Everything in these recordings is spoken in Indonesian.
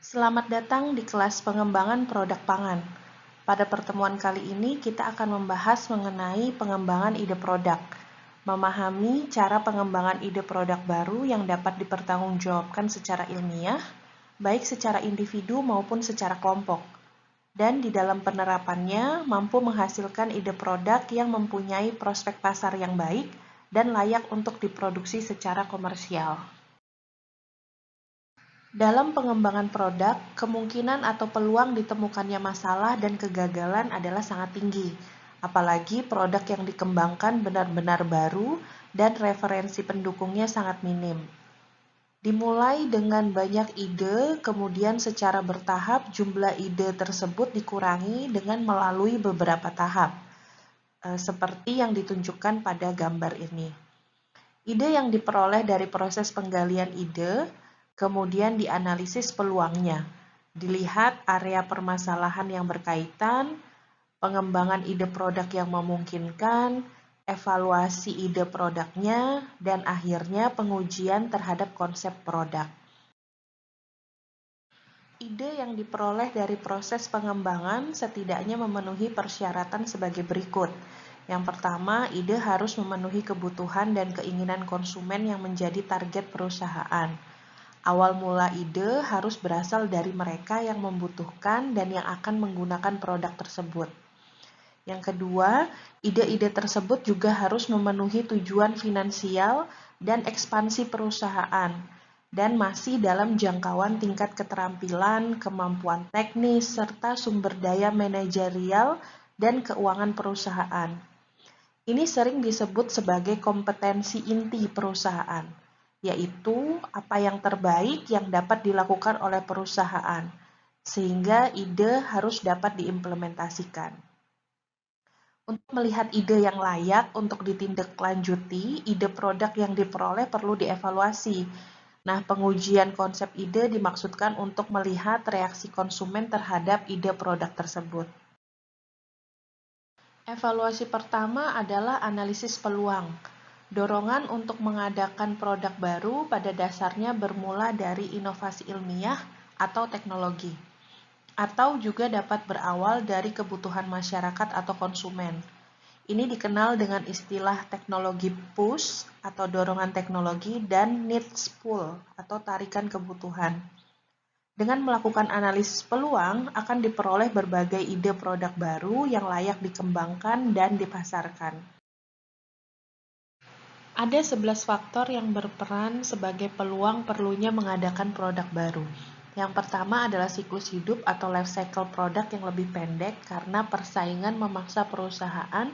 Selamat datang di kelas pengembangan produk pangan. Pada pertemuan kali ini kita akan membahas mengenai pengembangan ide produk, memahami cara pengembangan ide produk baru yang dapat dipertanggungjawabkan secara ilmiah, baik secara individu maupun secara kelompok, dan di dalam penerapannya mampu menghasilkan ide produk yang mempunyai prospek pasar yang baik dan layak untuk diproduksi secara komersial. Dalam pengembangan produk, kemungkinan atau peluang ditemukannya masalah dan kegagalan adalah sangat tinggi, apalagi produk yang dikembangkan benar-benar baru dan referensi pendukungnya sangat minim. Dimulai dengan banyak ide, kemudian secara bertahap jumlah ide tersebut dikurangi dengan melalui beberapa tahap, seperti yang ditunjukkan pada gambar ini. Ide yang diperoleh dari proses penggalian ide, kemudian dianalisis peluangnya, dilihat area permasalahan yang berkaitan, pengembangan ide produk yang memungkinkan, evaluasi ide produknya, dan akhirnya pengujian terhadap konsep produk. Ide yang diperoleh dari proses pengembangan setidaknya memenuhi persyaratan sebagai berikut. Yang pertama, ide harus memenuhi kebutuhan dan keinginan konsumen yang menjadi target perusahaan. Awal mula ide harus berasal dari mereka yang membutuhkan dan yang akan menggunakan produk tersebut. Yang kedua, ide-ide tersebut juga harus memenuhi tujuan finansial dan ekspansi perusahaan, dan masih dalam jangkauan tingkat keterampilan, kemampuan teknis, serta sumber daya manajerial dan keuangan perusahaan. Ini sering disebut sebagai kompetensi inti perusahaan, yaitu apa yang terbaik yang dapat dilakukan oleh perusahaan, sehingga ide harus dapat diimplementasikan. Untuk melihat ide yang layak untuk ditindaklanjuti, ide produk yang diperoleh perlu dievaluasi. Nah, pengujian konsep ide dimaksudkan untuk melihat reaksi konsumen terhadap ide produk tersebut. Evaluasi pertama adalah analisis peluang. Dorongan untuk mengadakan produk baru pada dasarnya bermula dari inovasi ilmiah atau teknologi, atau juga dapat berawal dari kebutuhan masyarakat atau konsumen. Ini dikenal dengan istilah teknologi push atau dorongan teknologi dan needs pull atau tarikan kebutuhan. Dengan melakukan analisis peluang, akan diperoleh berbagai ide produk baru yang layak dikembangkan dan dipasarkan. Ada 11 faktor yang berperan sebagai peluang perlunya mengadakan produk baru. Yang pertama adalah siklus hidup atau life cycle produk yang lebih pendek karena persaingan memaksa perusahaan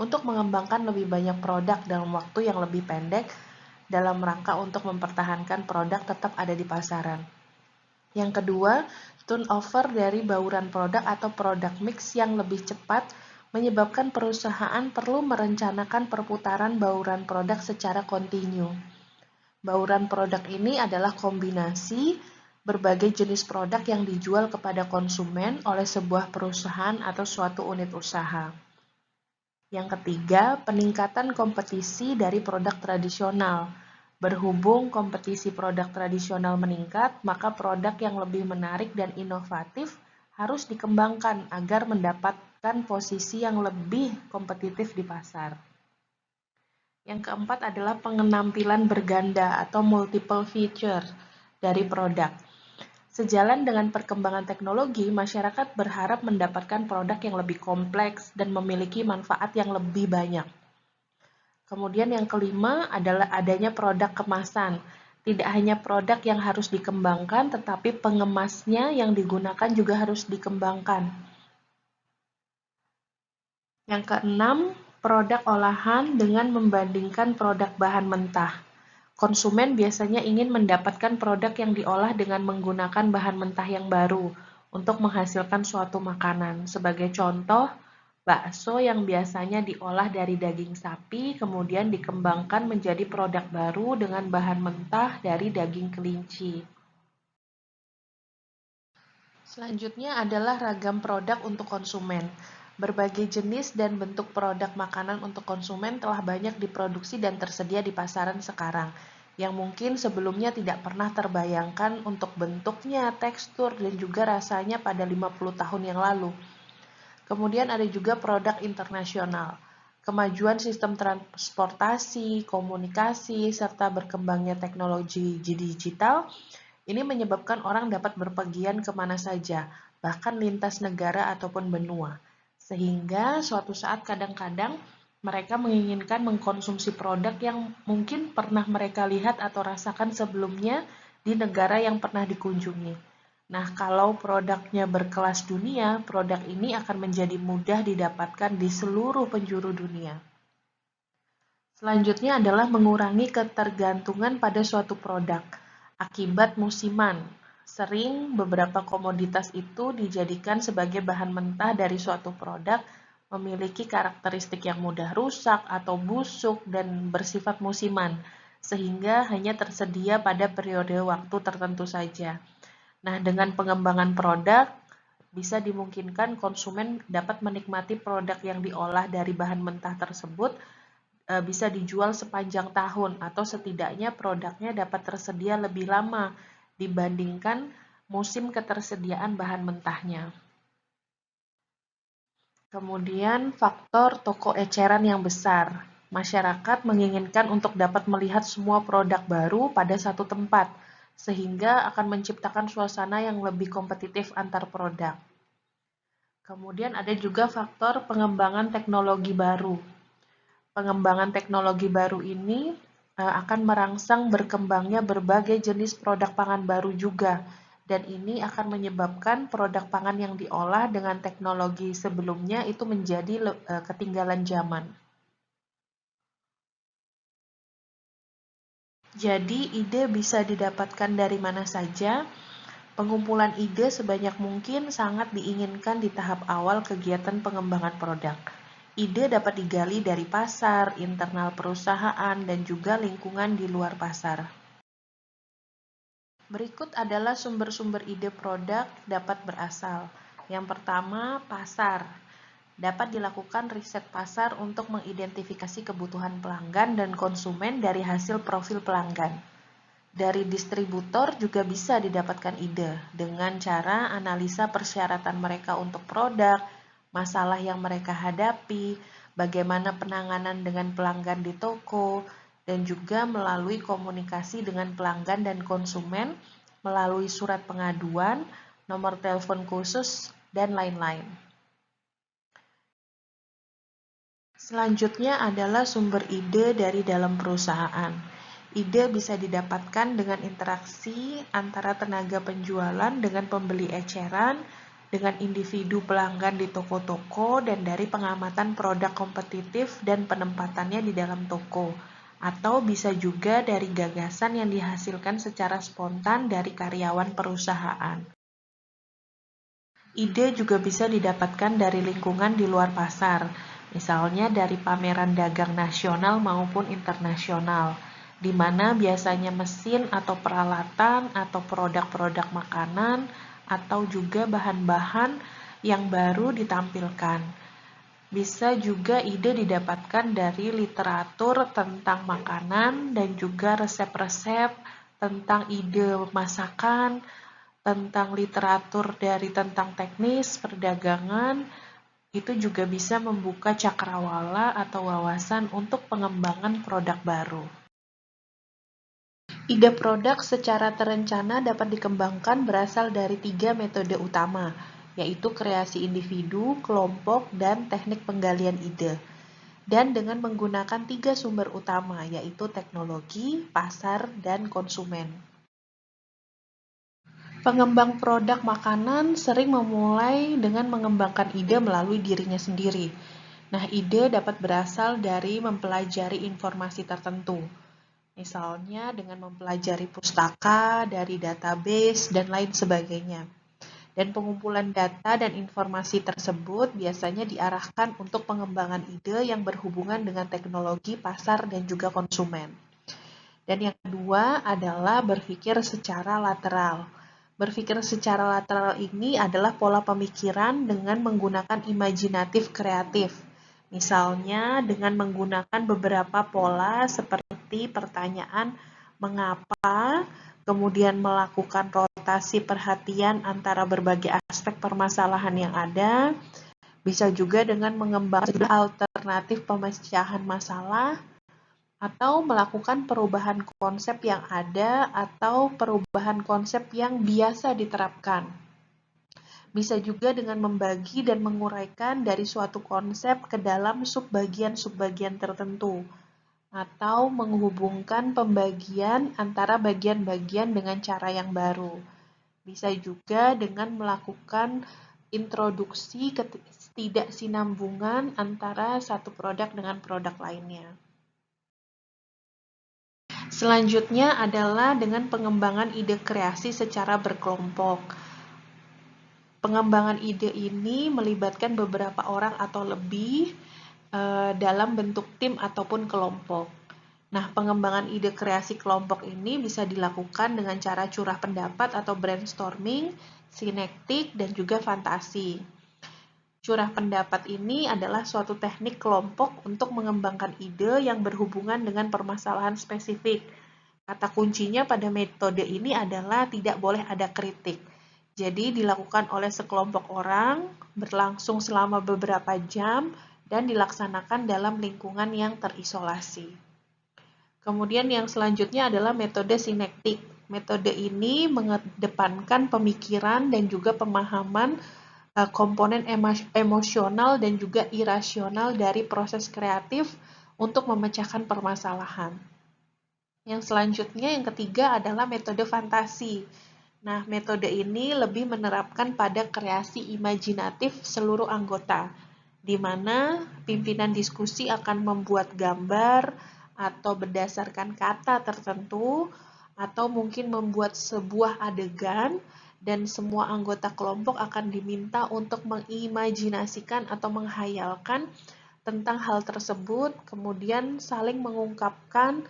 untuk mengembangkan lebih banyak produk dalam waktu yang lebih pendek dalam rangka untuk mempertahankan produk tetap ada di pasaran. Yang kedua, turnover dari bauran produk atau product mix yang lebih cepat menyebabkan perusahaan perlu merencanakan perputaran bauran produk secara kontinu. Bauran produk ini adalah kombinasi berbagai jenis produk yang dijual kepada konsumen oleh sebuah perusahaan atau suatu unit usaha. Yang ketiga, peningkatan kompetisi dari produk tradisional. Berhubung kompetisi produk tradisional meningkat, maka produk yang lebih menarik dan inovatif harus dikembangkan agar mendapatkan posisi yang lebih kompetitif di pasar. Yang keempat adalah penampilan berganda atau multiple feature dari produk. Sejalan dengan perkembangan teknologi, masyarakat berharap mendapatkan produk yang lebih kompleks dan memiliki manfaat yang lebih banyak. Kemudian yang kelima adalah adanya produk kemasan. Tidak hanya produk yang harus dikembangkan, tetapi pengemasnya yang digunakan juga harus dikembangkan. Yang keenam, produk olahan dengan membandingkan produk bahan mentah. Konsumen biasanya ingin mendapatkan produk yang diolah dengan menggunakan bahan mentah yang baru untuk menghasilkan suatu makanan. Sebagai contoh, bakso yang biasanya diolah dari daging sapi kemudian dikembangkan menjadi produk baru dengan bahan mentah dari daging kelinci. Selanjutnya adalah ragam produk untuk konsumen. Berbagai jenis dan bentuk produk makanan untuk konsumen telah banyak diproduksi dan tersedia di pasaran sekarang. yang mungkin sebelumnya tidak pernah terbayangkan untuk bentuknya, tekstur, dan juga rasanya pada 50 tahun yang lalu. Kemudian ada juga produk internasional. Kemajuan sistem transportasi, komunikasi, serta berkembangnya teknologi digital, ini menyebabkan orang dapat berpergian kemana saja, bahkan lintas negara ataupun benua. Sehingga suatu saat kadang-kadang mereka menginginkan mengkonsumsi produk yang mungkin pernah mereka lihat atau rasakan sebelumnya di negara yang pernah dikunjungi. Nah, kalau produknya berkelas dunia, produk ini akan menjadi mudah didapatkan di seluruh penjuru dunia. Selanjutnya adalah mengurangi ketergantungan pada suatu produk akibat musiman. Sering beberapa komoditas itu dijadikan sebagai bahan mentah dari suatu produk memiliki karakteristik yang mudah rusak atau busuk dan bersifat musiman, sehingga hanya tersedia pada periode waktu tertentu saja. Nah, dengan pengembangan produk, bisa dimungkinkan konsumen dapat menikmati produk yang diolah dari bahan mentah tersebut bisa dijual sepanjang tahun atau setidaknya produknya dapat tersedia lebih lama dibandingkan musim ketersediaan bahan mentahnya. Kemudian faktor toko eceran yang besar. Masyarakat menginginkan untuk dapat melihat semua produk baru pada satu tempat, sehingga akan menciptakan suasana yang lebih kompetitif antar produk. Kemudian ada juga faktor pengembangan teknologi baru. Pengembangan teknologi baru ini akan merangsang berkembangnya berbagai jenis produk pangan baru juga, dan ini akan menyebabkan produk pangan yang diolah dengan teknologi sebelumnya itu menjadi ketinggalan zaman. Jadi, ide bisa didapatkan dari mana saja. Pengumpulan ide sebanyak mungkin sangat diinginkan di tahap awal kegiatan pengembangan produk. Ide dapat digali dari pasar, internal perusahaan, dan juga lingkungan di luar pasar. Berikut adalah sumber-sumber ide produk dapat berasal. Yang pertama, pasar. Dapat dilakukan riset pasar untuk mengidentifikasi kebutuhan pelanggan dan konsumen dari hasil profil pelanggan. Dari distributor juga bisa didapatkan ide dengan cara analisa persyaratan mereka untuk produk, masalah yang mereka hadapi, bagaimana penanganan dengan pelanggan di toko, dan juga melalui komunikasi dengan pelanggan dan konsumen melalui surat pengaduan, nomor telepon khusus, dan lain-lain. Selanjutnya adalah sumber ide dari dalam perusahaan. Ide bisa didapatkan dengan interaksi antara tenaga penjualan dengan pembeli eceran, dengan individu pelanggan di toko-toko, dan dari pengamatan produk kompetitif dan penempatannya di dalam toko. Atau bisa juga dari gagasan yang dihasilkan secara spontan dari karyawan perusahaan. Ide juga bisa didapatkan dari lingkungan di luar pasar, misalnya dari pameran dagang nasional maupun internasional, di mana biasanya mesin atau peralatan atau produk-produk makanan atau juga bahan-bahan yang baru ditampilkan. Bisa juga ide didapatkan dari literatur tentang makanan dan juga resep-resep tentang ide masakan, tentang literatur dari tentang teknis perdagangan, itu juga bisa membuka cakrawala atau wawasan untuk pengembangan produk baru. Ide produk secara terencana dapat dikembangkan berasal dari 3 metode utama, yaitu kreasi individu, kelompok, dan teknik penggalian ide. Dan dengan menggunakan 3 sumber utama, yaitu teknologi, pasar, dan konsumen. Pengembang produk makanan sering memulai dengan mengembangkan ide melalui dirinya sendiri. Nah, ide dapat berasal dari mempelajari informasi tertentu. Misalnya dengan mempelajari pustaka, dari database, dan lain sebagainya. Dan pengumpulan data dan informasi tersebut biasanya diarahkan untuk pengembangan ide yang berhubungan dengan teknologi, pasar, dan juga konsumen. Dan yang kedua adalah berpikir secara lateral. Berpikir secara lateral ini adalah pola pemikiran dengan menggunakan imajinatif kreatif. Misalnya dengan menggunakan beberapa pola seperti pertanyaan, mengapa, kemudian melakukan rotasi perhatian antara berbagai aspek permasalahan yang ada, bisa juga dengan mengembangkan alternatif pemecahan masalah, atau melakukan perubahan konsep yang ada atau perubahan konsep yang biasa diterapkan. Bisa juga dengan membagi dan menguraikan dari suatu konsep ke dalam subbagian-subbagian tertentu, atau menghubungkan pembagian antara bagian-bagian dengan cara yang baru. Bisa juga dengan melakukan introduksi ketidaksinambungan antara satu produk dengan produk lainnya. Selanjutnya adalah dengan pengembangan ide kreasi secara berkelompok. Pengembangan ide ini melibatkan beberapa orang atau lebih dalam bentuk tim ataupun kelompok. Nah, pengembangan ide kreasi kelompok ini bisa dilakukan dengan cara curah pendapat atau brainstorming, sinektik, dan juga fantasi. Curah pendapat ini adalah suatu teknik kelompok untuk mengembangkan ide yang berhubungan dengan permasalahan spesifik. Kata kuncinya pada metode ini adalah tidak boleh ada kritik. Jadi dilakukan oleh sekelompok orang, berlangsung selama beberapa jam, dan dilaksanakan dalam lingkungan yang terisolasi. Kemudian yang selanjutnya adalah metode sinektik. Metode ini mengedepankan pemikiran dan juga pemahaman komponen emosional dan juga irasional dari proses kreatif untuk memecahkan permasalahan. Yang selanjutnya, yang ketiga adalah metode fantasi. Nah, metode ini lebih menerapkan pada kreasi imajinatif seluruh anggota, di mana pimpinan diskusi akan membuat gambar atau berdasarkan kata tertentu, atau mungkin membuat sebuah adegan, dan semua anggota kelompok akan diminta untuk mengimajinasikan atau menghayalkan tentang hal tersebut, kemudian saling mengungkapkan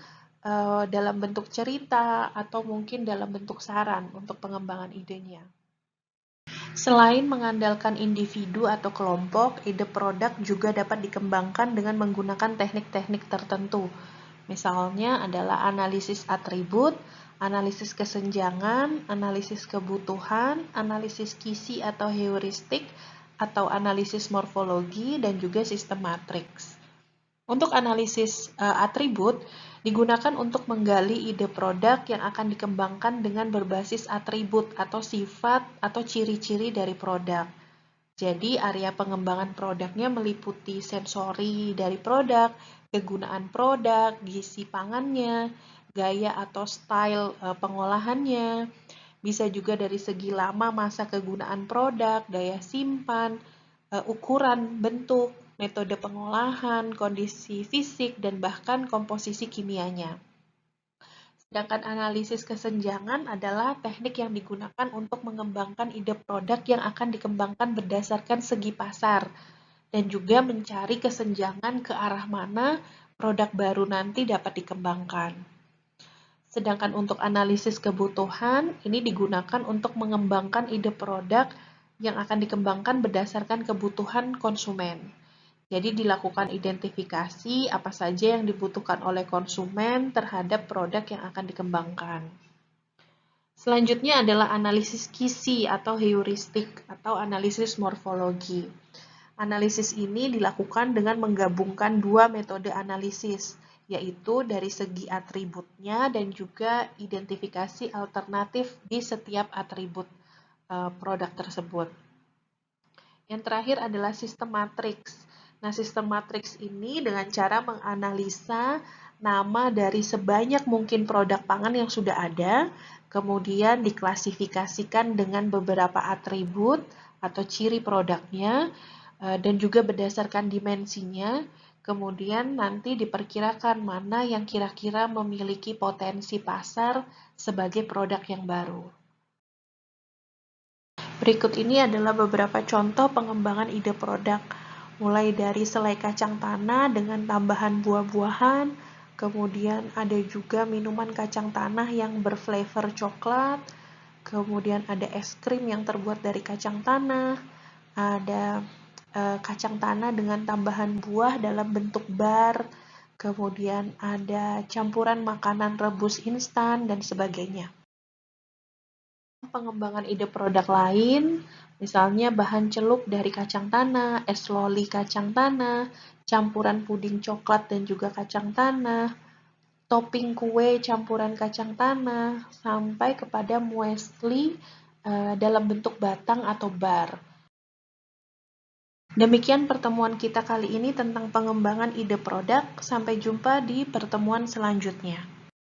dalam bentuk cerita atau mungkin dalam bentuk saran untuk pengembangan idenya. Selain mengandalkan individu atau kelompok, ide produk juga dapat dikembangkan dengan menggunakan teknik-teknik tertentu. Misalnya adalah analisis atribut, analisis kesenjangan, analisis kebutuhan, analisis kisi atau heuristik, atau analisis morfologi, dan juga sistem matriks. Untuk analisis atribut, digunakan untuk menggali ide produk yang akan dikembangkan dengan berbasis atribut atau sifat atau ciri-ciri dari produk. Jadi, area pengembangan produknya meliputi sensori dari produk, kegunaan produk, gizi pangannya, gaya atau style pengolahannya, bisa juga dari segi lama masa kegunaan produk, daya simpan, ukuran, bentuk, metode pengolahan, kondisi fisik, dan bahkan komposisi kimianya. Sedangkan analisis kesenjangan adalah teknik yang digunakan untuk mengembangkan ide produk yang akan dikembangkan berdasarkan segi pasar, dan juga mencari kesenjangan ke arah mana produk baru nanti dapat dikembangkan. Sedangkan untuk analisis kebutuhan, ini digunakan untuk mengembangkan ide produk yang akan dikembangkan berdasarkan kebutuhan konsumen. Jadi dilakukan identifikasi apa saja yang dibutuhkan oleh konsumen terhadap produk yang akan dikembangkan. Selanjutnya adalah analisis kisi atau heuristik atau analisis morfologi. Analisis ini dilakukan dengan menggabungkan dua metode analisis, yaitu dari segi atributnya dan juga identifikasi alternatif di setiap atribut produk tersebut. Yang terakhir adalah sistem matriks. Nah, sistem matriks ini dengan cara menganalisa nama dari sebanyak mungkin produk pangan yang sudah ada, kemudian diklasifikasikan dengan beberapa atribut atau ciri produknya, dan juga berdasarkan dimensinya, kemudian nanti diperkirakan mana yang kira-kira memiliki potensi pasar sebagai produk yang baru. Berikut ini adalah beberapa contoh pengembangan ide produk, mulai dari selai kacang tanah dengan tambahan buah-buahan, kemudian ada juga minuman kacang tanah yang berflavor coklat, kemudian ada es krim yang terbuat dari kacang tanah, ada kacang tanah dengan tambahan buah dalam bentuk bar, kemudian ada campuran makanan rebus instan, dan sebagainya. Pengembangan ide produk lain, misalnya bahan celup dari kacang tanah, es loli kacang tanah, campuran puding coklat dan juga kacang tanah, topping kue campuran kacang tanah, sampai kepada muesli dalam bentuk batang atau bar. Demikian pertemuan kita kali ini tentang pengembangan ide produk. Sampai jumpa di pertemuan selanjutnya.